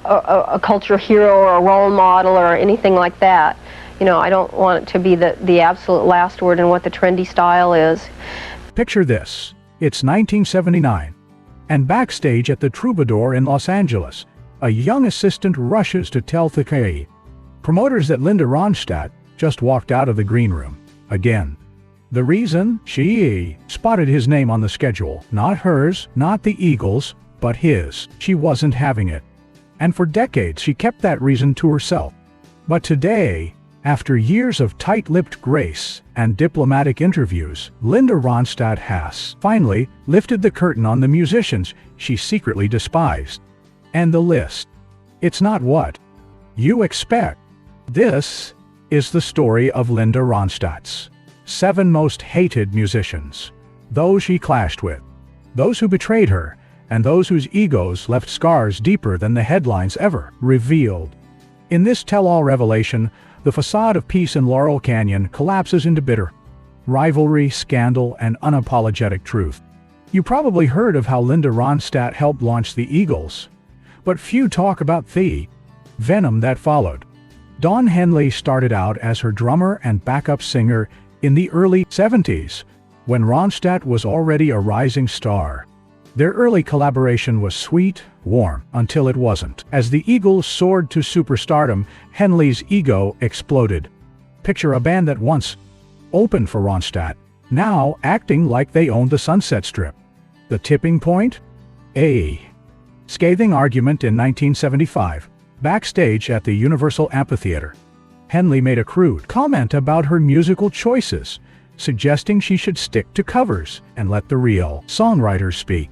a cultural hero or a role model or anything like that. You know, I don't want it to be the absolute last word in what the trendy style is. Picture this. It's 1979, and backstage at the Troubadour in Los Angeles, a young assistant rushes to tell the promoters that Linda Ronstadt just walked out of the green room again. The reason? She spotted his name on the schedule. Not hers, not the Eagles, but his. She wasn't having it. And for decades she kept that reason to herself. But today, after years of tight-lipped grace and diplomatic interviews, Linda Ronstadt has finally lifted the curtain on the musicians she secretly despised. And the list. It's not what you expect. This is the story of Linda Ronstadt's 7 most hated musicians. Those she clashed with, those who betrayed her, and those whose egos left scars deeper than the headlines ever revealed. In this tell-all revelation, the facade of peace in Laurel Canyon collapses into bitter rivalry, scandal, and unapologetic truth. You probably heard of how Linda Ronstadt helped launch the Eagles, but few talk about the venom that followed. Don Henley started out as her drummer and backup singer in the early 70s, when Ronstadt was already a rising star. Their early collaboration was sweet, warm, until it wasn't. As the Eagles soared to superstardom, Henley's ego exploded. Picture a band that once opened for Ronstadt, now acting like they owned the Sunset Strip. The tipping point? A scathing argument in 1975, backstage at the Universal Amphitheater. Henley made a crude comment about her musical choices, suggesting she should stick to covers and let the real songwriters speak.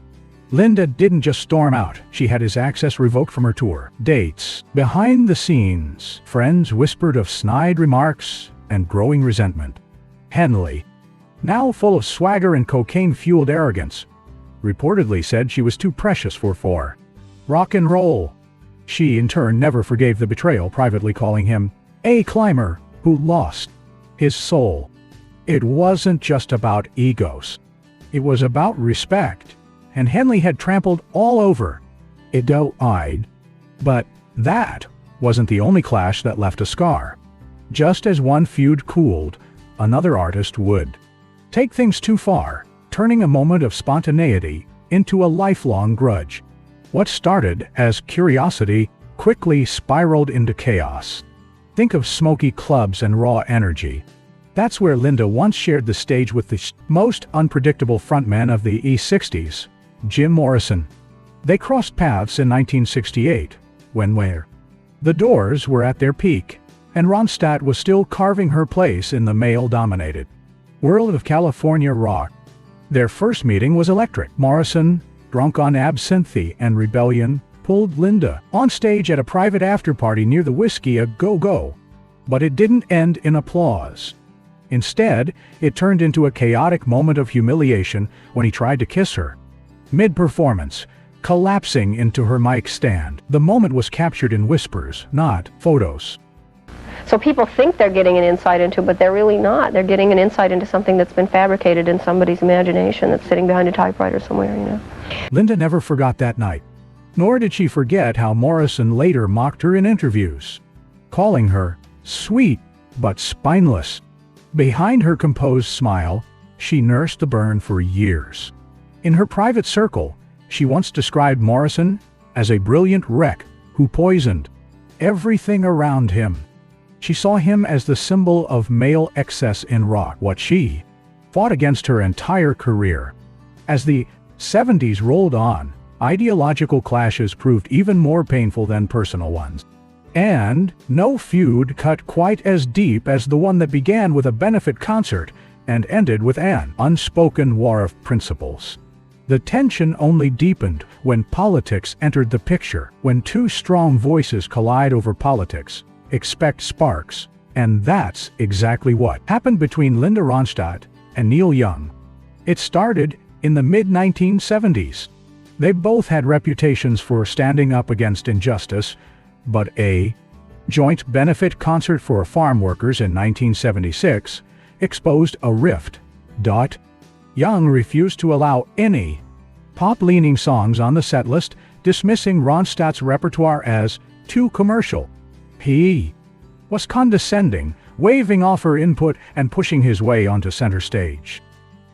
Linda didn't just storm out, she had his access revoked from her tour dates. Behind the scenes, friends whispered of snide remarks and growing resentment. Henley, now full of swagger and cocaine-fueled arrogance, reportedly said she was too precious for rock and roll. She, in turn, never forgave the betrayal, privately calling him a climber who lost his soul. It wasn't just about egos. It was about respect, and Henley had trampled all over it. But that wasn't the only clash that left a scar. Just as one feud cooled, another artist would take things too far, turning a moment of spontaneity into a lifelong grudge. What started as curiosity quickly spiraled into chaos. Think of smoky clubs and raw energy. That's where Linda once shared the stage with the most unpredictable frontman of the E60s, Jim Morrison. They crossed paths in 1968, when the Doors were at their peak, and Ronstadt was still carving her place in the male-dominated world of California rock. Their first meeting was electric. Morrison, drunk on absinthe and rebellion, pulled Linda on stage at a private after-party near the Whiskey A Go-Go. But it didn't end in applause. Instead, it turned into a chaotic moment of humiliation when he tried to kiss her mid-performance, collapsing into her mic stand. The moment was captured in whispers, not photos. So people think they're getting an insight into it, but they're really not. They're getting an insight into something that's been fabricated in somebody's imagination that's sitting behind a typewriter somewhere, you know. Linda never forgot that night. Nor did she forget how Morrison later mocked her in interviews, calling her sweet but spineless. Behind her composed smile, she nursed the burn for years. In her private circle, she once described Morrison as a brilliant wreck who poisoned everything around him. She saw him as the symbol of male excess in rock, what she fought against her entire career. As the 70s rolled on, ideological clashes proved even more painful than personal ones. And no feud cut quite as deep as the one that began with a benefit concert and ended with an unspoken war of principles. The tension only deepened when politics entered the picture. When two strong voices collide over politics, expect sparks. And that's exactly what happened between Linda Ronstadt and Neil Young. It started in the mid-1970s. They both had reputations for standing up against injustice, but a joint benefit concert for farm workers in 1976 exposed a rift. Young refused to allow any pop-leaning songs on the setlist, dismissing Ronstadt's repertoire as too commercial. He was condescending, waving off her input and pushing his way onto center stage.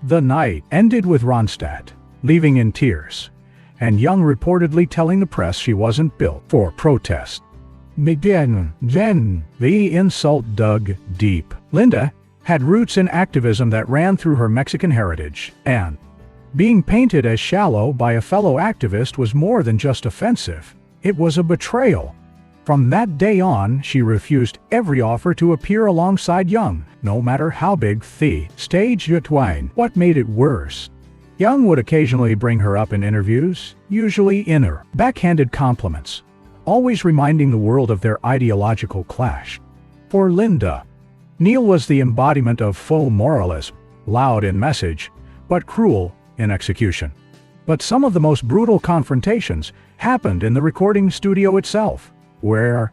The night ended with Ronstadt leaving in tears, and Young reportedly telling the press she wasn't built for protest. Then, the insult dug deep. Linda had roots in activism that ran through her Mexican heritage, and being painted as shallow by a fellow activist was more than just offensive. It was a betrayal. From that day on, she refused every offer to appear alongside Young, no matter how big the stage twine. What made it worse? Young would occasionally bring her up in interviews, usually in her backhanded compliments, always reminding the world of their ideological clash. For Linda, Neil was the embodiment of faux moralism, loud in message, but cruel in execution. But some of the most brutal confrontations happened in the recording studio itself, where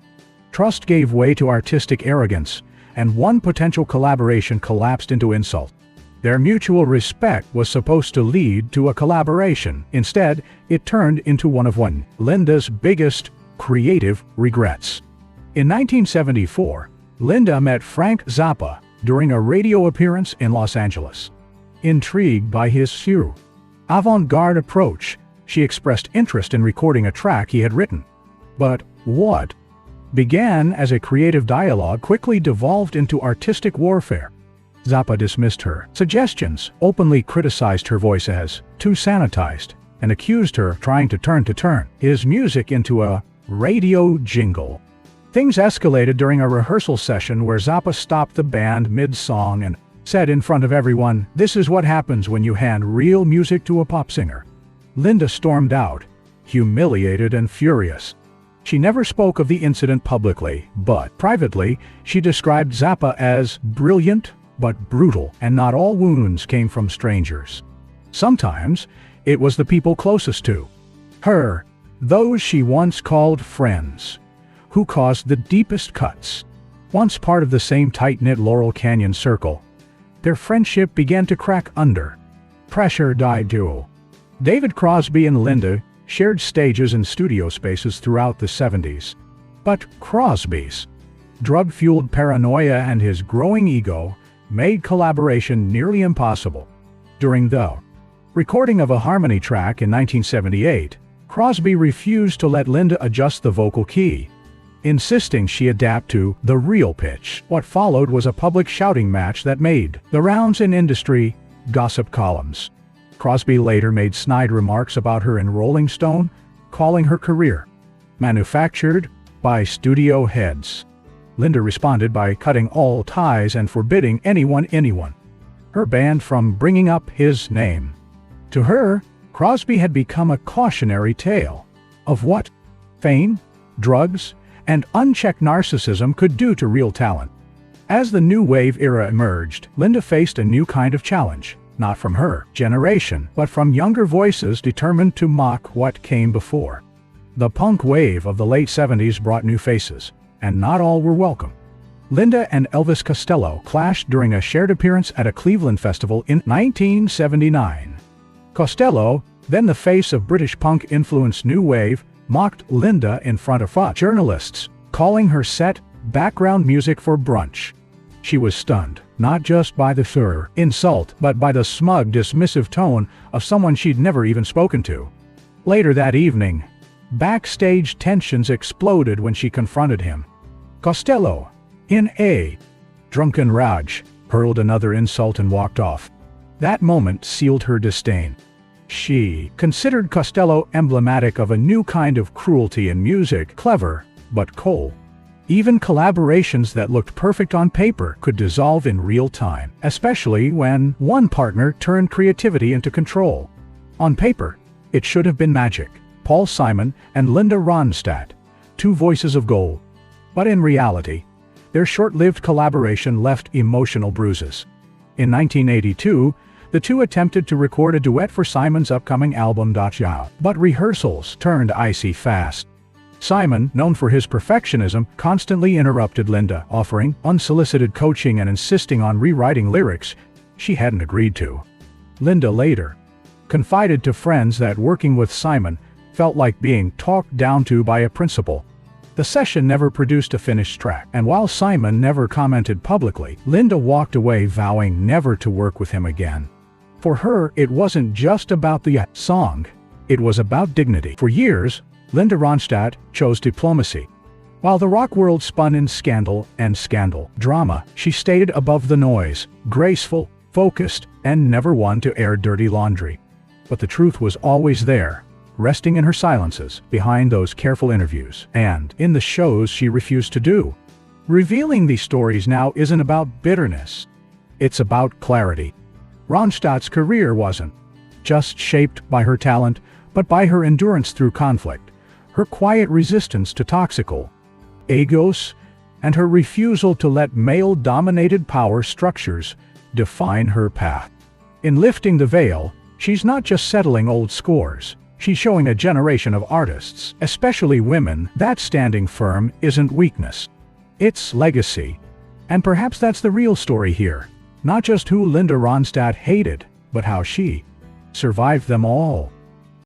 trust gave way to artistic arrogance, and one potential collaboration collapsed into insult. Their mutual respect was supposed to lead to a collaboration. Instead, it turned into one of Linda's biggest creative regrets. In 1974, Linda met Frank Zappa during a radio appearance in Los Angeles. Intrigued by his avant-garde approach, she expressed interest in recording a track he had written. But what began as a creative dialogue quickly devolved into artistic warfare. Zappa dismissed her suggestions, openly criticized her voice as too sanitized, and accused her of trying to turn his music into a radio jingle. Things escalated during a rehearsal session where Zappa stopped the band mid-song and said in front of everyone, "This is what happens when you hand real music to a pop singer." Linda stormed out, humiliated and furious. She never spoke of the incident publicly, but privately, she described Zappa as brilliant but brutal, and not all wounds came from strangers. Sometimes, it was the people closest to her, those she once called friends, who caused the deepest cuts. Once part of the same tight-knit Laurel Canyon circle, their friendship began to crack under pressure. Duo. David Crosby and Linda shared stages and studio spaces throughout the 70s. But Crosby's drug-fueled paranoia and his growing ego made collaboration nearly impossible. During the recording of a harmony track in 1978, Crosby refused to let Linda adjust the vocal key, insisting she adapt to the real pitch. What followed was a public shouting match that made the rounds in industry gossip columns. Crosby later made snide remarks about her in Rolling Stone, calling her career manufactured by studio heads. Linda responded by cutting all ties and forbidding anyone her band from bringing up his name. To her, Crosby had become a cautionary tale of what fame, drugs, and unchecked narcissism could do to real talent. As the new wave era emerged, Linda faced a new kind of challenge, not from her generation, but from younger voices determined to mock what came before. The punk wave of the late 70s brought new faces, and not all were welcome. Linda and Elvis Costello clashed during a shared appearance at a Cleveland festival in 1979. Costello, then the face of British punk-influenced new wave, mocked Linda in front of journalists, calling her set background music for brunch. She was stunned, not just by the insult, but by the smug, dismissive tone of someone she'd never even spoken to. Later that evening, backstage tensions exploded when she confronted him. Costello, in a drunken rage, hurled another insult and walked off. That moment sealed her disdain. She considered Costello emblematic of a new kind of cruelty in music, clever, but cold. Even collaborations that looked perfect on paper could dissolve in real time, especially when one partner turned creativity into control. On paper, it should have been magic. Paul Simon and Linda Ronstadt, two voices of gold. But in reality, their short-lived collaboration left emotional bruises. In 1982, the two attempted to record a duet for Simon's upcoming album Dachau, but rehearsals turned icy fast. Simon, known for his perfectionism, constantly interrupted Linda, offering unsolicited coaching and insisting on rewriting lyrics she hadn't agreed to. Linda later confided to friends that working with Simon felt like being talked down to by a principal. The session never produced a finished track, and while Simon never commented publicly, Linda walked away vowing never to work with him again. For her, it wasn't just about the song, it was about dignity. For years, Linda Ronstadt chose diplomacy. While the rock world spun in scandal and scandal drama, she stayed above the noise, graceful, focused, and never one to air dirty laundry. But the truth was always there, resting in her silences, behind those careful interviews, and in the shows she refused to do. Revealing these stories now isn't about bitterness. It's about clarity. Ronstadt's career wasn't just shaped by her talent, but by her endurance through conflict, her quiet resistance to toxical egos, and her refusal to let male-dominated power structures define her path. In lifting the veil, she's not just settling old scores. She's showing a generation of artists, especially women, that standing firm isn't weakness. It's legacy. And perhaps that's the real story here. Not just who Linda Ronstadt hated, but how she survived them all.